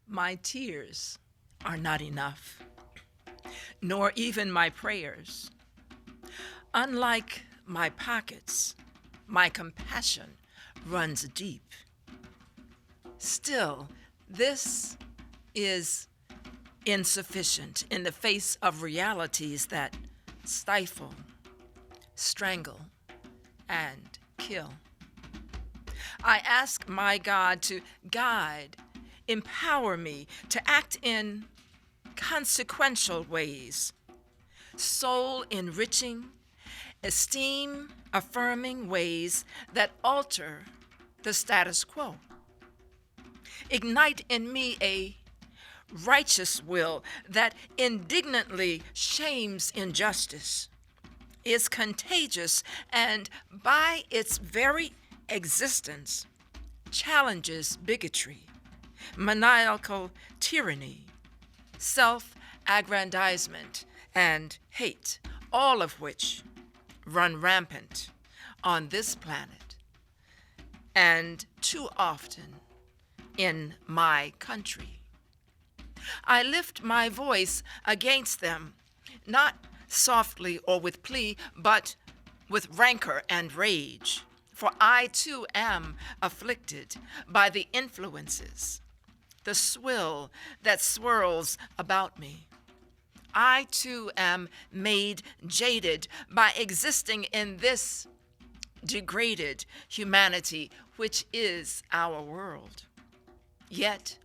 My tears are not enough, nor even my prayers. Unlike my pockets, my compassion runs deep. Still, this is insufficient in the face of realities that stifle, strangle, and kill. I ask my God to guide, empower me to act in consequential ways, soul-enriching, esteem-affirming ways that alter the status quo. Ignite in me a righteous will that indignantly shames injustice, is contagious, and by its very existence challenges bigotry, maniacal tyranny, self-aggrandizement, and hate, all of which run rampant on this planet and too often in my country. I lift my voice against them, not softly or with plea, but with rancor and rage. For I too am afflicted by the influences, the swill that swirls about me. I too am made jaded by existing in this degraded humanity, which is our world. Yet,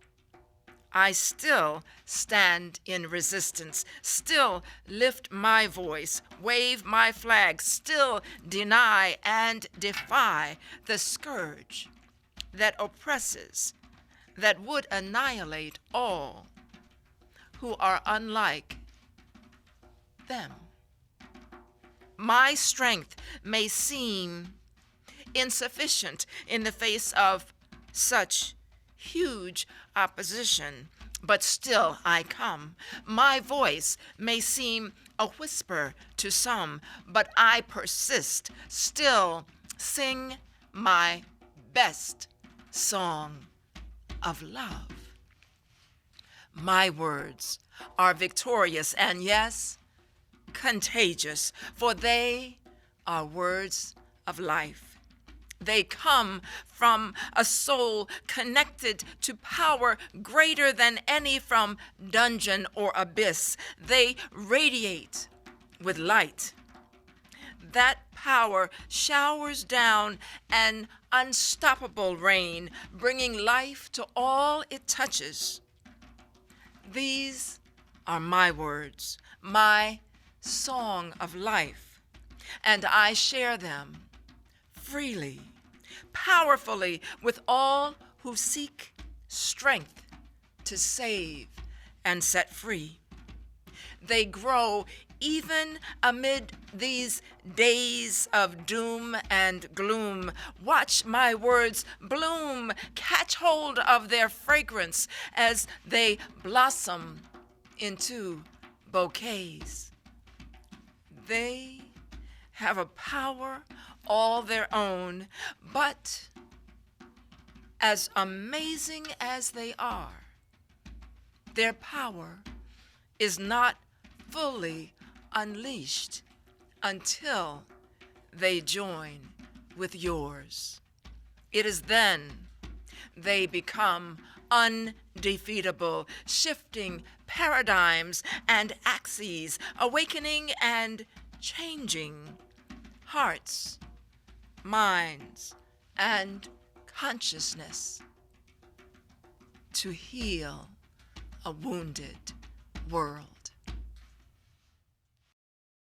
I still stand in resistance, still lift my voice, wave my flag, still deny and defy the scourge that oppresses, that would annihilate all who are unlike them. My strength may seem insufficient in the face of such huge opposition, but still I come. My voice may seem a whisper to some, but I persist, still sing my best song of love. My words are victorious and, yes, contagious, for they are words of life. They come from a soul connected to power greater than any from dungeon or abyss. They radiate with light. That power showers down an unstoppable rain, bringing life to all it touches. These are my words, my song of life, and I share them freely, powerfully with all who seek strength to save and set free. They grow even amid these days of doom and gloom. Watch my words bloom, catch hold of their fragrance as they blossom into bouquets. They have a power all their own, but as amazing as they are, their power is not fully unleashed until they join with yours. It is then they become undefeatable, shifting paradigms and axes, awakening and changing hearts, minds, and consciousness to heal a wounded world.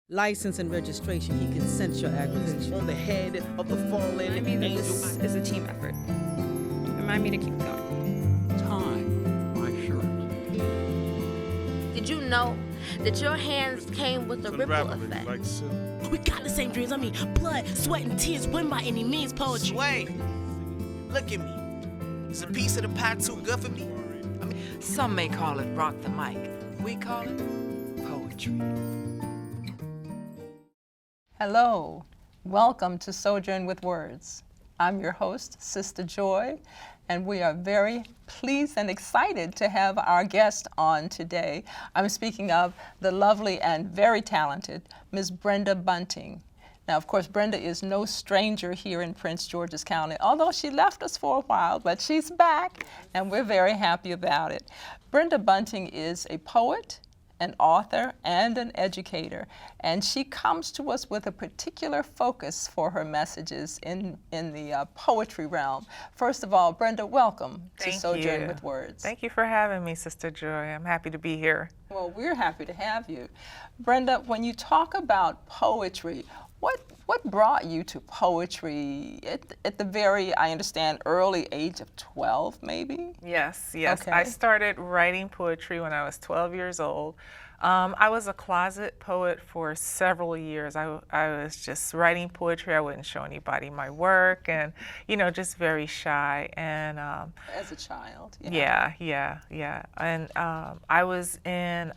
License and registration, he can sense your aggravation. On the head of the fallen Remind me that angel. this is a team effort. Remind me to keep going. Time, my shirt. Did you know that your hands came with a ripple effect? Like silk. We got the same dreams. I mean, blood, sweat, and tears win by any means poetry. Sway, look at me. Is a piece of the pie too good for me? Some may call it rock the mic. We call it poetry. Hello, welcome to Sojourn with Words. I'm your host, Sistah Joy, and we are very pleased and excited to have our guest on today. I'm speaking of the lovely and very talented Ms. Brenda Bunting. Now, of course, Brenda is no stranger here in Prince George's County, although she left us for a while, but she's back, and we're very happy about it. Brenda Bunting is a poet, an author, and an educator, and she comes to us with a particular focus for her messages in the poetry realm. First of all, Brenda, welcome to Sojourn with Words. Thank you for having me, Sister Joy. I'm happy to be here. Well, we're happy to have you. Brenda, when you talk about poetry, what brought you to poetry at the very, I understand, early age of 12, maybe? Yes. Okay. I started writing poetry when I was 12 years old. I was a closet poet for several years. I was just writing poetry. I wouldn't show anybody my work, and just very shy. And as a child. Yeah. And I was in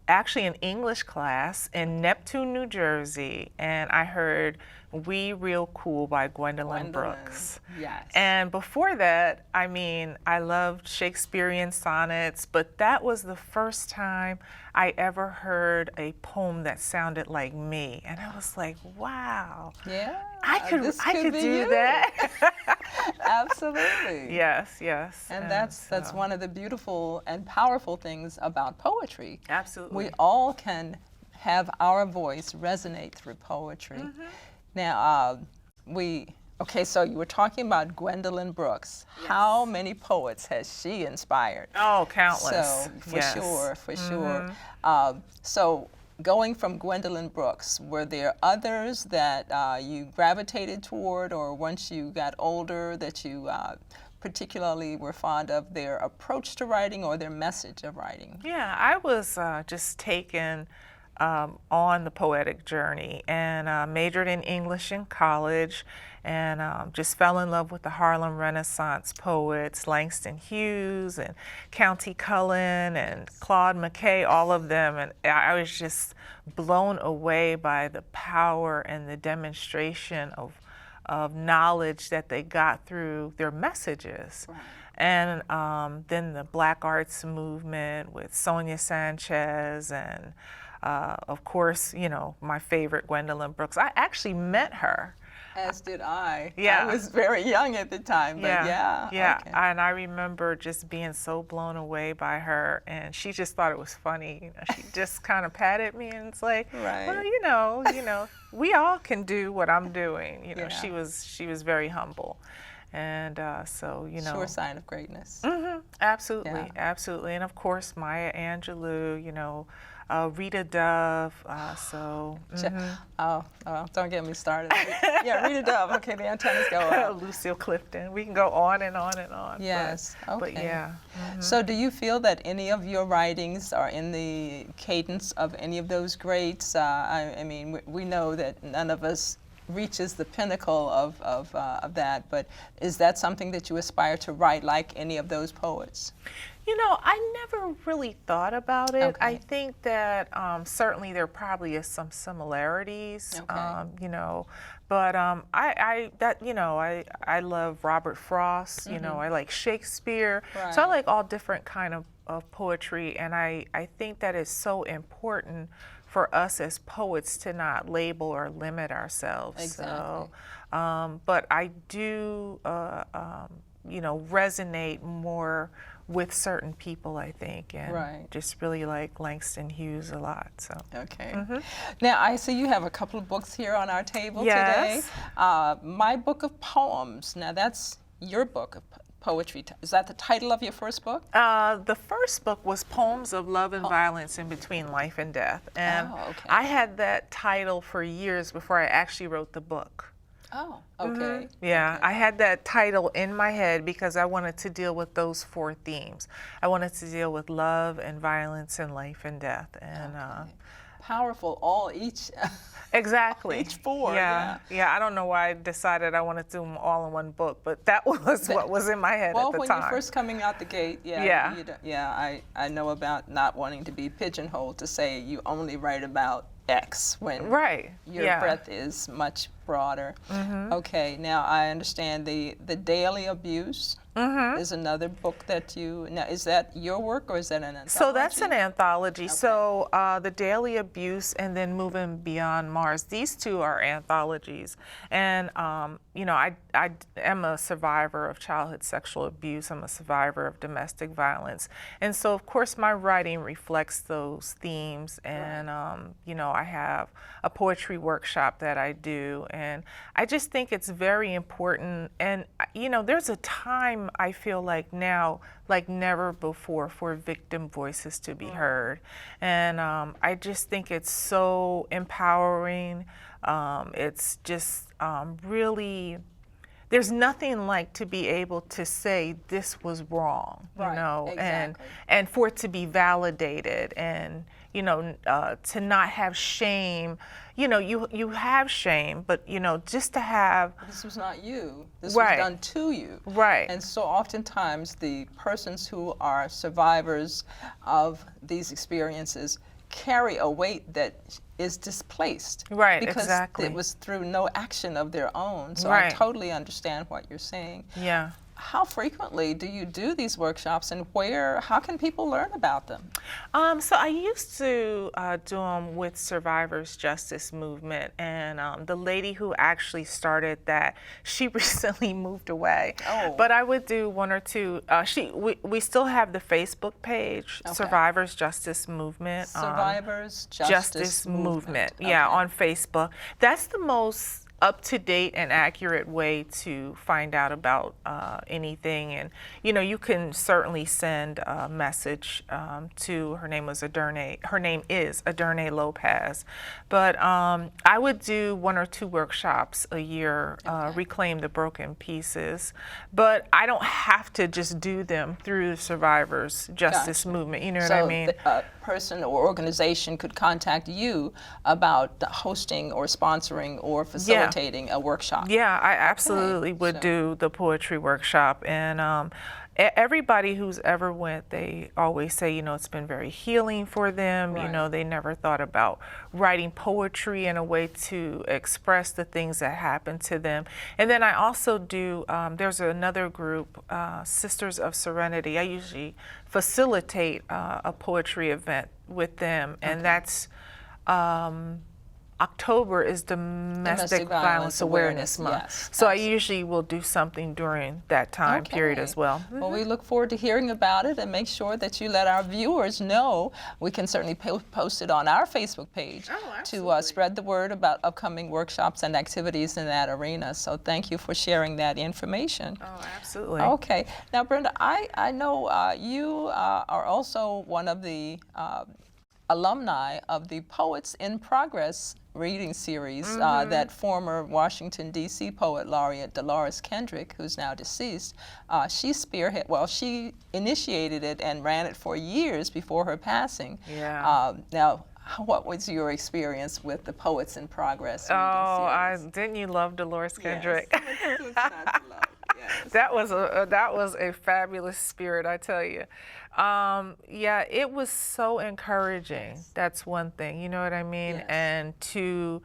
actually an English class in Neptune, New Jersey, and I heard "We Real Cool" by Gwendolyn Brooks. Yes. And before that, I loved Shakespearean sonnets, but that was the first time I ever heard a poem that sounded like me, and I was like, wow. Yeah. I could do that. Absolutely. Yes. And that's one of the beautiful and powerful things about poetry. Absolutely. We all can have our voice resonate through poetry. Now, okay, so you were talking about Gwendolyn Brooks. Yes. How many poets has she inspired? Oh, countless. So, for sure. So, going from Gwendolyn Brooks, were there others that you gravitated toward, or once you got older that you particularly were fond of their approach to writing or their message of writing? Yeah, I was just taken on the poetic journey, and majored in English in college, and just fell in love with the Harlem Renaissance poets, Langston Hughes and Countee Cullen and Claude McKay, all of them, and I was just blown away by the power and the demonstration of knowledge that they got through their messages. Right. And then the Black Arts movement with Sonia Sanchez and of course, my favorite, Gwendolyn Brooks. I actually met her. As did I. Yeah. I was very young at the time, but yeah. Okay. And I remember just being so blown away by her, and she just thought it was funny. She just kind of patted me, and it's like, right. well, we all can do what I'm doing. Yeah. She was very humble. And so, Sure sign of greatness. Mm-hmm. Absolutely. And of course, Maya Angelou, Rita Dove, don't get me started. Yeah, Rita Dove. Okay, the antennas go up. Lucille Clifton. We can go on and on and on. Yes. But yeah. Mm-hmm. So, do you feel that any of your writings are in the cadence of any of those greats? We know that none of us reaches the pinnacle of that, but is that something that you aspire to write like any of those poets? I never really thought about it. Okay. I think that certainly there probably is some similarities, okay. But I love Robert Frost, mm-hmm. I like Shakespeare. Right. So I like all different kind of poetry, and I think that is so important for us as poets to not label or limit ourselves. Exactly. So, but I do, resonate more with certain people, I think, and right. just really like Langston Hughes a lot. So. Okay. Mm-hmm. Now, I see you have a couple of books here on our table yes. today. My Book of Poems. Now, that's your book of poetry. Is that the title of your first book? The first book was Poems of Love and Violence in Between Life and Death. And okay. I had that title for years before I actually wrote the book. Oh, okay. Mm-hmm. Yeah, okay. I had that title in my head because I wanted to deal with those 4 themes. I wanted to deal with love and violence and life and death. And okay. Powerful, each exactly. Each 4. Yeah. I don't know why I decided I wanted to do them all in one book, but that was what was in my head at the time. Well, when you're first coming out the gate, I know about not wanting to be pigeonholed to say you only write about X when right. your breadth is much broader. Okay, now I understand the Daily Abuse is another book that you, now is that your work or is that an anthology? So that's an anthology. So The Daily Abuse and then Moving Beyond Mars, these two are anthologies. And, you know, I am a survivor of childhood sexual abuse. I'm a survivor of domestic violence. And so, of course, my writing reflects those themes. And, you know, I have a poetry workshop that I do. And I just think it's very important. And, you know, there's a time I feel like now, like never before, for victim voices to be heard. And I just think it's so empowering. It's just really, there's nothing like to be able to say this was wrong, you know, and for it to be validated, and you know, to not have shame. You know, you have shame, but you know, just to have, this was not you. This was done to you. Right. And so oftentimes the persons who are survivors of these experiences carry a weight that is displaced. Right, because exactly. it was through no action of their own. So I Right. totally understand what you're saying. Yeah. How frequently do you do these workshops, and how can people learn about them? So I used to do them with Survivors Justice Movement, and the lady who actually started that, she recently moved away. Oh. But I would do one or two. We still have the Facebook page, Survivors Justice Movement. Survivors Justice Movement. Yeah, on Facebook. That's the most up-to-date and accurate way to find out about anything. And you know, you can certainly send a message to, her name is Aderne Lopez, but I would do one or two workshops a year, Reclaim the Broken Pieces, but I don't have to just do them through the Survivors Justice Movement, you know what I mean? So a person or organization could contact you about hosting or sponsoring or facilitating a workshop. Yeah, I absolutely would do the poetry workshop, and everybody who's ever went, they always say, you know, it's been very healing for them. You know, they never thought about writing poetry in a way to express the things that happened to them. And then I also do, there's another group, Sisters of Serenity. I usually facilitate a poetry event with them, and that's October is Domestic Violence Awareness Month. Yes, so I usually will do something during that time period as well. Well, we look forward to hearing about it, and make sure that you let our viewers know. We can certainly post it on our Facebook page to spread the word about upcoming workshops and activities in that arena. So thank you for sharing that information. Oh, absolutely. Okay. Now, Brenda, I know you are also one of the alumni of the Poets in Progress reading series that former Washington, D.C. poet laureate Dolores Kendrick, who's now deceased, she initiated it and ran it for years before her passing. Yeah. Now, what was your experience with the Poets in Progress reading series? Didn't you love Dolores Kendrick? Yes. What's not to love? Yes. That was a fabulous spirit, I tell you. Yeah, it was so encouraging. That's one thing, you know what I mean? And to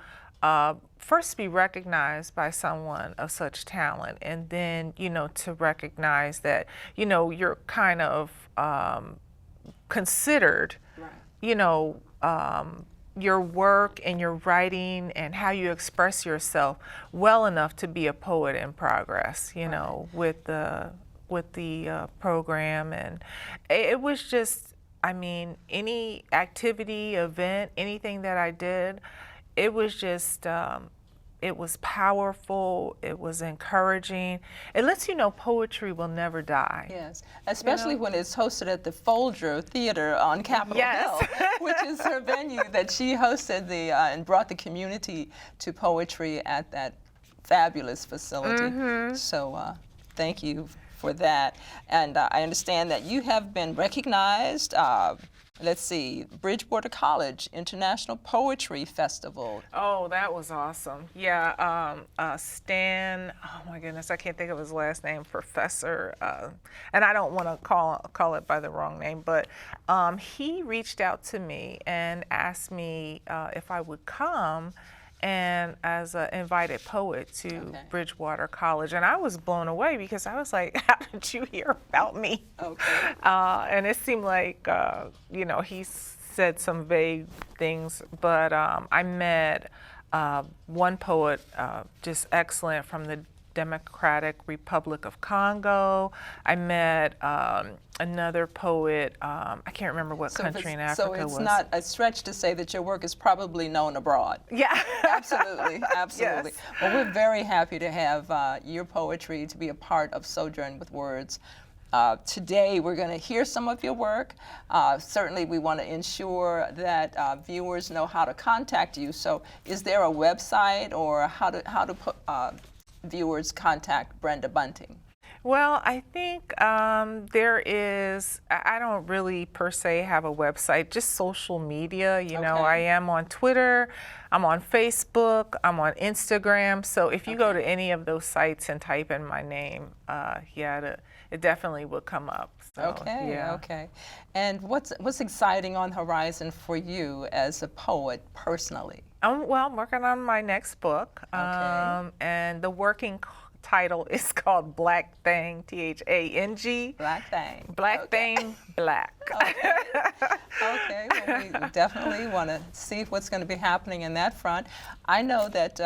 first be recognized by someone of such talent, and then, you know, to recognize that, you know, you're kind of considered, you know, your work and your writing and how you express yourself well enough to be a poet in progress, you know, with the program. And it was just, I mean, any activity, event, anything that I did, it was just, it was powerful, it was encouraging. It lets you know poetry will never die. Yes, especially when it's hosted at the Folger Theater on Capitol Hill, which is her venue that she hosted and brought the community to poetry at that fabulous facility. So thank you for that. And I understand that you have been recognized, let's see, Bridgewater College International Poetry Festival. Oh, that was awesome. Yeah, Stan, oh my goodness, I can't think of his last name, Professor, and I don't want to call it by the wrong name, but he reached out to me and asked me if I would come and as an invited poet to Bridgewater College. And I was blown away because I was like, how did you hear about me? Okay. And it seemed like, he said some vague things, but I met one poet, just excellent, from the Democratic Republic of Congo. I met another poet, I can't remember what country in Africa so it's was. not a stretch to say that your work is probably known abroad. Yeah. Absolutely, absolutely. Yes. Well, we're very happy to have your poetry to be a part of Sojourn with Words. Today, we're going to hear some of your work. Certainly, we want to ensure that viewers know how to contact you. So, is there a website, or how do viewers contact Brenda Bunting? Well, I think there is, I don't really per se have a website, just social media. You know, I am on Twitter, I'm on Facebook, I'm on Instagram. So if you go to any of those sites and type in my name, it definitely would come up. So, Okay. And what's exciting on the horizon for you as a poet personally? Well, I'm working on my next book, and the working title is called Black Thing, Thang. Black Thing. Black Thing, Black. Okay, well, we definitely want to see what's going to be happening in that front. I know that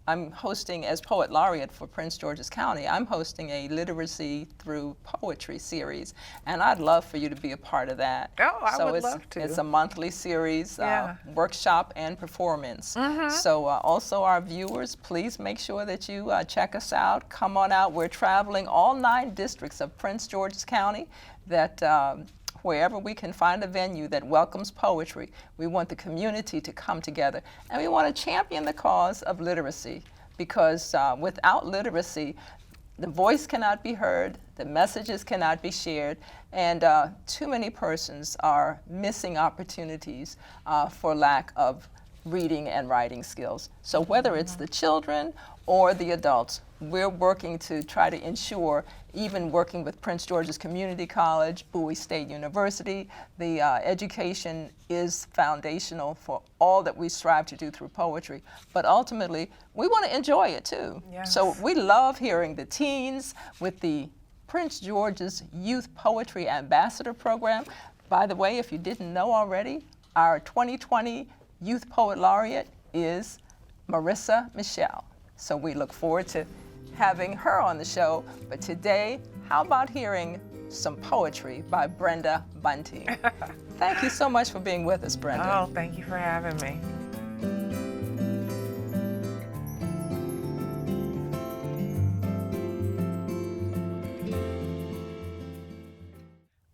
I'm hosting, as Poet Laureate for Prince George's County, I'm hosting a literacy through poetry series, and I'd love for you to be a part of that. Oh, I would love to. It's a monthly series, workshop and performance. So also our viewers, please make sure that you check us out. Come on out. We're traveling all 9 districts of Prince George's County, that wherever we can find a venue that welcomes poetry, we want the community to come together. And we want to champion the cause of literacy, because without literacy, the voice cannot be heard, the messages cannot be shared, and too many persons are missing opportunities for lack of reading and writing skills. So whether it's the children or the adults, we're working to try to ensure, even working with Prince George's Community College, Bowie State University, the education is foundational for all that we strive to do through poetry. But ultimately, we want to enjoy it too. Yes. So we love hearing the teens with the Prince George's Youth Poetry Ambassador Program. By the way, if you didn't know already, our 2020 Youth Poet Laureate is Marissa Michelle. So we look forward to having her on the show. But today, how about hearing some poetry by Brenda Bunting? Thank you so much for being with us, Brenda. Oh, thank you for having me.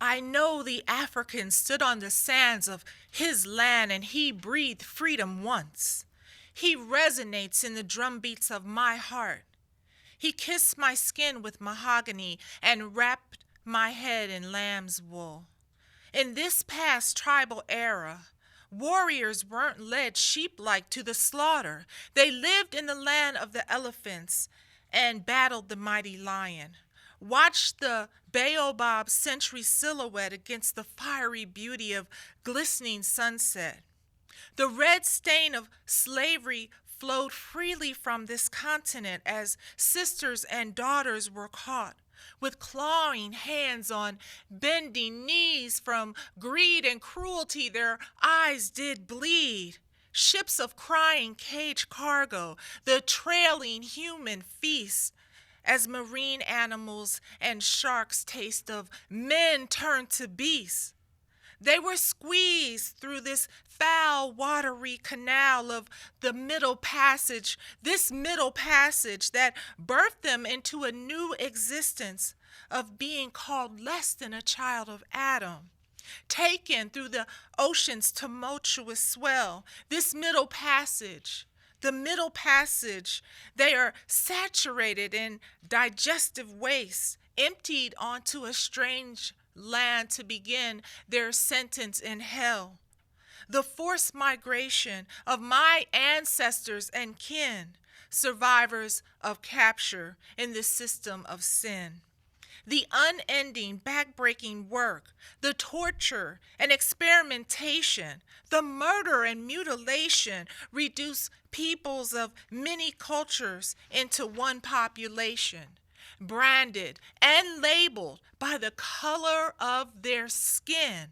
I know the African stood on the sands of his land and he breathed freedom once. He resonates in the drumbeats of my heart. He kissed my skin with mahogany and wrapped my head in lamb's wool. In this past tribal era, warriors weren't led sheep-like to the slaughter. They lived in the land of the elephants and battled the mighty lion. Watched the baobab sentry silhouette against the fiery beauty of glistening sunset. The red stain of slavery flowed freely from this continent as sisters and daughters were caught, with clawing hands on bending knees. From greed and cruelty their eyes did bleed. Ships of crying cage cargo, the trailing human feast, as marine animals and sharks taste of men turned to beasts. They were squeezed through this foul, watery canal of the Middle Passage, this Middle Passage that birthed them into a new existence of being called less than a child of Adam. Taken through the ocean's tumultuous swell, this Middle Passage, the Middle Passage, they are saturated in digestive waste, emptied onto a strange land to begin their sentence in hell. The forced migration of my ancestors and kin, survivors of capture in this system of sin. The unending, backbreaking work, the torture and experimentation, the murder and mutilation reduce peoples of many cultures into one population, branded and labeled by the color of their skin,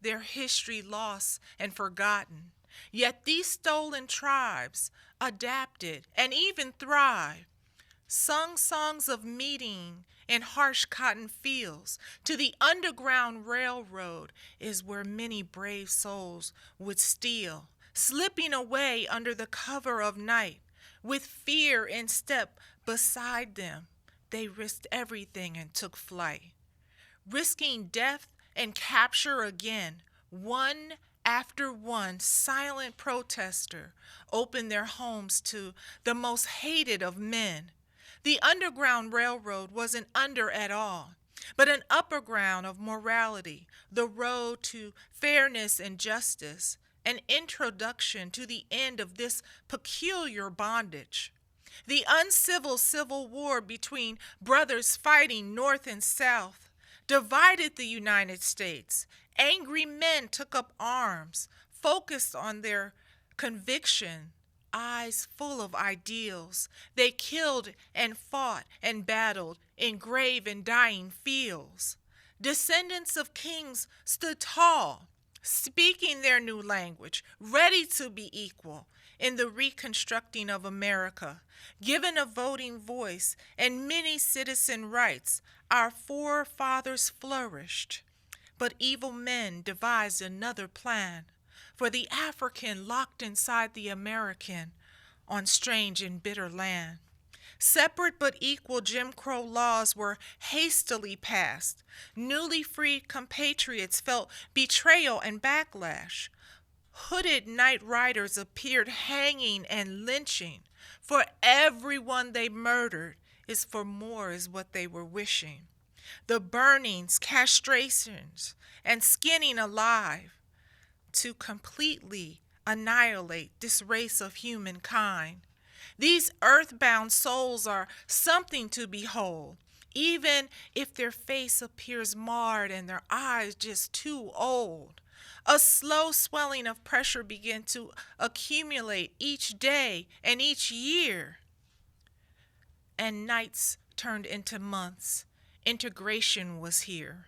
their history lost and forgotten. Yet these stolen tribes adapted and even thrived, sung songs of meeting in harsh cotton fields. To the Underground Railroad is where many brave souls would steal, slipping away under the cover of night. With fear in step beside them, they risked everything and took flight, risking death and capture again. One after one, silent protester opened their homes to the most hated of men. The Underground Railroad wasn't under at all, but an upper ground of morality, the road to fairness and justice, an introduction to the end of this peculiar bondage. The uncivil civil war between brothers fighting north and south divided the United States. Angry men took up arms, focused on their conviction, eyes full of ideals. They killed and fought and battled in grave and dying fields. Descendants of kings stood tall, speaking their new language, ready to be equal in the reconstructing of America. Given a voting voice and many citizen rights, our forefathers flourished. But evil men devised another plan for the African locked inside the American on strange and bitter land. Separate but equal Jim Crow laws were hastily passed. Newly freed compatriots felt betrayal and backlash. Hooded night riders appeared hanging and lynching. For everyone they murdered is for more is what they were wishing. The burnings, castrations, and skinning alive to completely annihilate this race of humankind. These earthbound souls are something to behold, even if their face appears marred and their eyes just too old. A slow swelling of pressure began to accumulate each day and each year. And nights turned into months. Integration was here.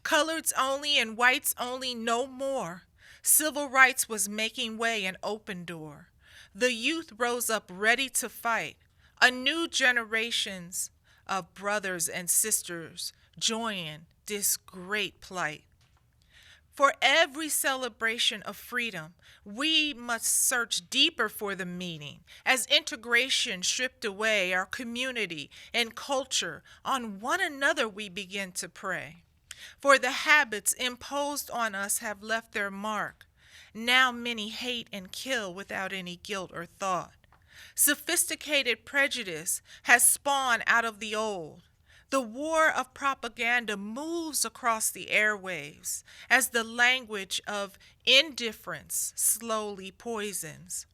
Coloreds only and whites only, no more. Civil rights was making way an open door. The youth rose up ready to fight. A new generations of brothers and sisters join this great plight. For every celebration of freedom, we must search deeper for the meaning. As integration stripped away our community and culture, on one another we begin to pray. For the habits imposed on us have left their mark. Now many hate and kill without any guilt or thought. Sophisticated prejudice has spawned out of the old. The war of propaganda moves across the airwaves as the language of indifference slowly poisons.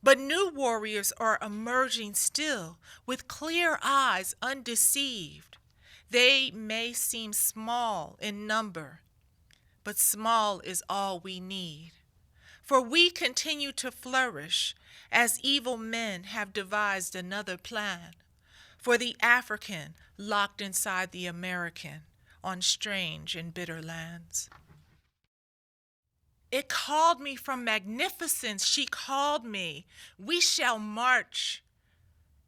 But new warriors are emerging still with clear eyes, undeceived. They may seem small in number, but small is all we need. For we continue to flourish as evil men have devised another plan for the African locked inside the American on strange and bitter lands. It called me from magnificence, she called me. We shall march.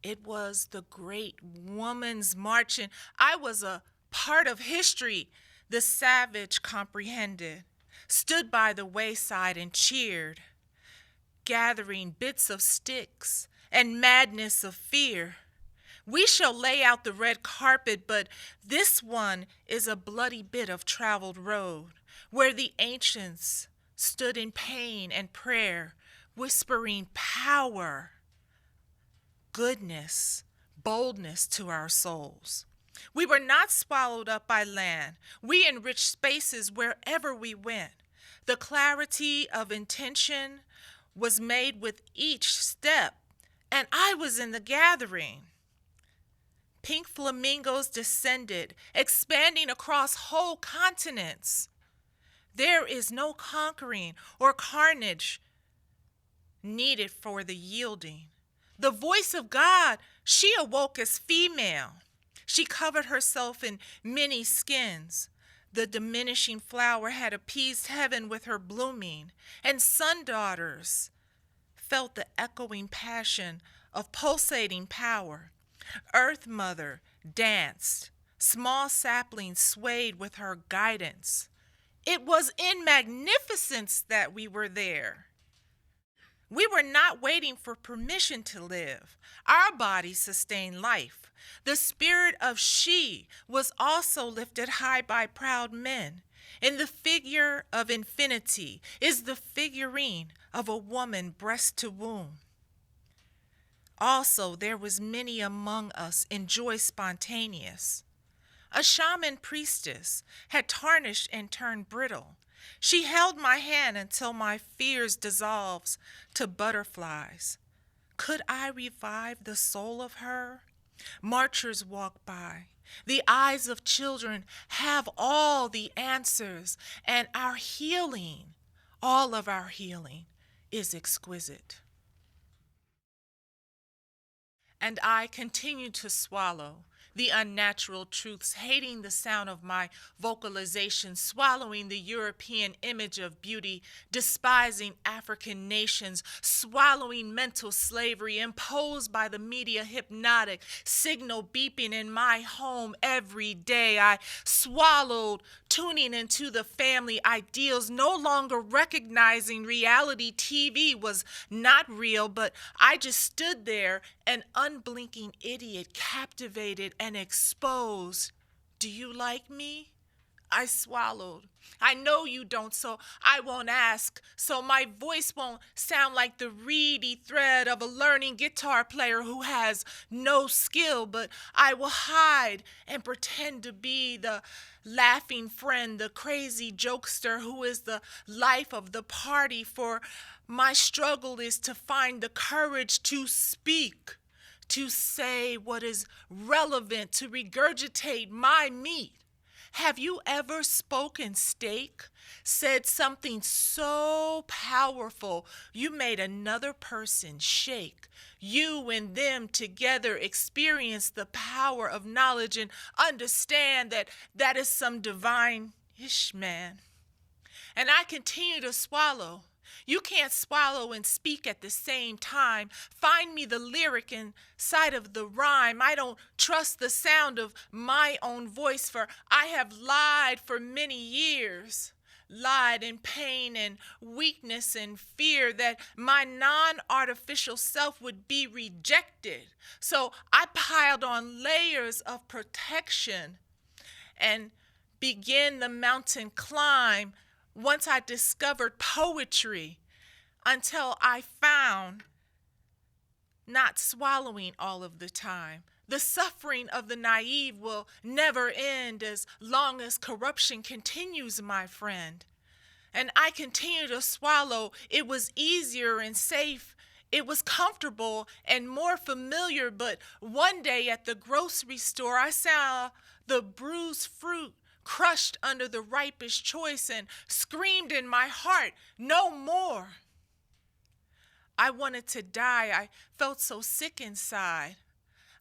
It was the great woman's march, and I was a part of history. The savage comprehended, stood by the wayside and cheered, gathering bits of sticks and madness of fear. We shall lay out the red carpet, but this one is a bloody bit of traveled road, where the ancients stood in pain and prayer, whispering power, goodness, boldness to our souls. We were not swallowed up by land. We enriched spaces wherever we went. The clarity of intention was made with each step, and I was in the gathering. pink flamingos descended, expanding across whole continents. There is no conquering or carnage needed for the yielding. The voice of God, she awoke as female. She covered herself in many skins. The diminishing flower had appeased heaven with her blooming, and sun daughters felt the echoing passion of pulsating power. Earth Mother danced. Small saplings swayed with her guidance. It was in magnificence that we were there. We were not waiting for permission to live. Our bodies sustained life. The spirit of she was also lifted high by proud men. In the figure of infinity is the figurine of a woman breast to womb. Also, there was many among us in joy spontaneous. A shaman priestess had tarnished and turned brittle. She held my hand until my fears dissolved to butterflies. Could I revive the soul of her? Marchers walk by. The eyes of children have all the answers, and our healing, all of our healing, is exquisite. And I continue to swallow the unnatural truths, hating the sound of my vocalization, swallowing the European image of beauty, despising African nations, swallowing mental slavery imposed by the media hypnotic signal beeping in my home every day. I swallowed tuning into the family ideals, no longer recognizing reality TV was not real, but I just stood there, an unblinking idiot, captivated and exposed. Do you like me? I swallowed. I know you don't, so I won't ask. So my voice won't sound like the reedy thread of a learning guitar player who has no skill, but I will hide and pretend to be the laughing friend, the crazy jokester who is the life of the party, for my struggle is to find the courage to speak, to say what is relevant, to regurgitate my meat. Have you ever spoken steak, said something so powerful you made another person shake? You and them together experience the power of knowledge and understand that that is some divine-ish man. And I continue to swallow. You can't swallow and speak at the same time. Find me the lyric inside of the rhyme. I don't trust the sound of my own voice, for I have lied for many years. Lied in pain and weakness and fear that my non-artificial self would be rejected. So I piled on layers of protection and began the mountain climb once I discovered poetry, until I found not swallowing all of the time. The suffering of the naive will never end as long as corruption continues, my friend. And I continue to swallow. It was easier and safe. It was comfortable and more familiar, but one day at the grocery store, I saw the bruised fruit crushed under the ripest choice and screamed in my heart, no more. I wanted to die. I felt so sick inside.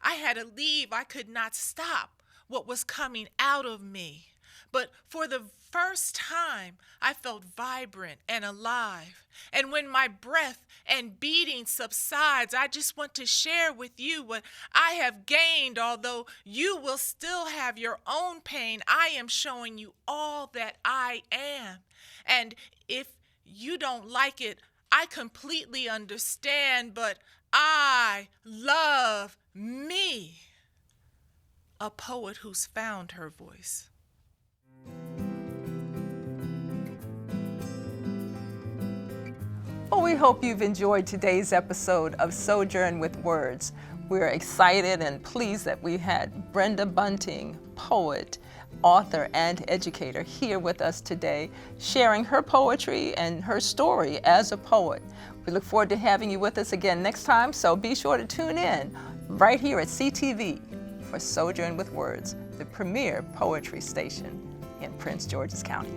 I had to leave. I could not stop what was coming out of me. But for the first time, I felt vibrant and alive. And when my breath and beating subsides, I just want to share with you what I have gained. Although you will still have your own pain, I am showing you all that I am. And if you don't like it, I completely understand, but I love me. A poet who's found her voice. Well, we hope you've enjoyed today's episode of Sojourn with Words. We're excited and pleased that we had Brenda Bunting, poet, author, and educator, here with us today, sharing her poetry and her story as a poet. We look forward to having you with us again next time, so be sure to tune in right here at CTV for Sojourn with Words, the premier poetry station in Prince George's County.